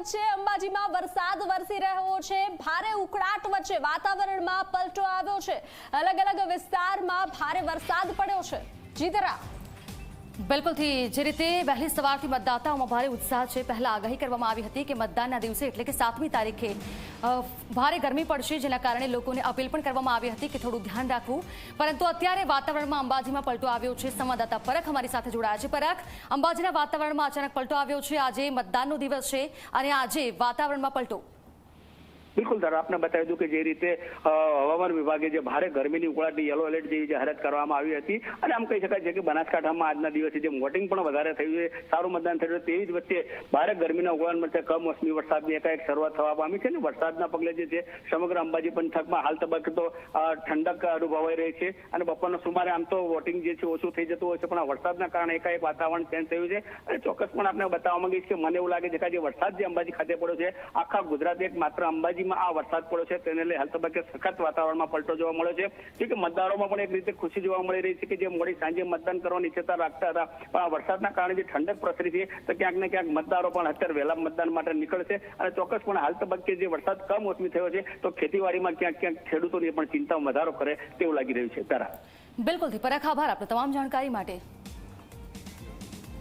વચ્ચે અંબાજીમાં વરસાદ વરસી રહ્યો છે। ભારે ઉકળાટ વચ્ચે વાતાવરણમાં પલટો આવ્યો છે। અલગ અલગ વિસ્તારમાં ભારે વરસાદ પડ્યો છે। જીતરા બિલકુલથી જે રીતે વહેલી સવારથી મતદાતાઓમાં ભારે ઉત્સાહ છે। પહેલા આગાહી કરવામાં આવી હતી કે મતદાનના દિવસે એટલે કે 7મી તારીખે ભારે ગરમી પડશે, જેના કારણે લોકોને અપીલ પણ કરવામાં આવી હતી કે થોડું ધ્યાન રાખવું, પરંતુ અત્યારે વાતાવરણમાં અંબાજીમાં પલટો આવ્યો છે। સંવાદદાતા પરખ અમારી સાથે જોડાયા છે। પરખ, અંબાજીના વાતાવરણમાં અચાનક પલટો આવ્યો છે। આજે મતદાનનો દિવસ છે અને આજે વાતાવરણમાં પલટો। બિલકુલ સર, આપને બતાવી દઉં કે જે રીતે હવામાન વિભાગે જે ભારે ગરમીની ઉકળાટની યલો એલર્ટ જેવી જાહેરાત કરવામાં આવી હતી અને આમ કહી શકાય છે કે બનાસકાંઠામાં આજના દિવસે જે વોટિંગ પણ વધારે થયું છે, સારું મતદાન થયું છે, તેવી જ વચ્ચે ભારે ગરમીના ઉકળાટ વચ્ચે કમોસમી વરસાદની એકાએક શરૂઆત થવા પામી છે અને વરસાદના પગલે જે છે સમગ્ર અંબાજી પંથકમાં હાલ તબક્કે તો ઠંડક અનુભવાઈ રહી છે અને બપોરના સુમારે આમ તો વોટિંગ જે છે ઓછું થઈ જતું હોય છે, પણ આ વરસાદના કારણે એકાએક વાતાવરણ ચેન્જ થયું છે અને ચોક્કસ પણ આપણે બતાવવા માંગીશ કે મને એવું લાગે છે કે જે વરસાદ જે અંબાજી ખાતે પડ્યો છે, આખા ગુજરાત એક માત્ર અંબાજી આ વરસાદ પડ્યો છે તેને લઈ હાલ તબક્કે સખત વાતાવરણમાં પલટો જોવા મળ્યો છે। જે કે મતદારોમાં પણ એક રીતે ખુશી જોવા મળી રહી છે કે જે મોડી સાંજે મતદાન કરવાની ઈચ્છા રાખતા હતા, પણ આ વરસાદના કારણે જે ઠંડક પ્રસરી છે તો ક્યાંક ને ક્યાંક મતદારો પણ અત્યારે વહેલા મતદાન માટે નીકળશે અને ચોક્કસપણે હાલ તબક્કે જે વરસાદ કમોસમી થયો છે તો ખેતીવાડીમાં ક્યાંક ક્યાંક ખેડૂતોની પણ ચિંતામાં વધારો કરે તેવું લાગી રહ્યું છે। તારા બિલકુલથી પરખ, આભાર આપનો તમામ જાણકારી માટે।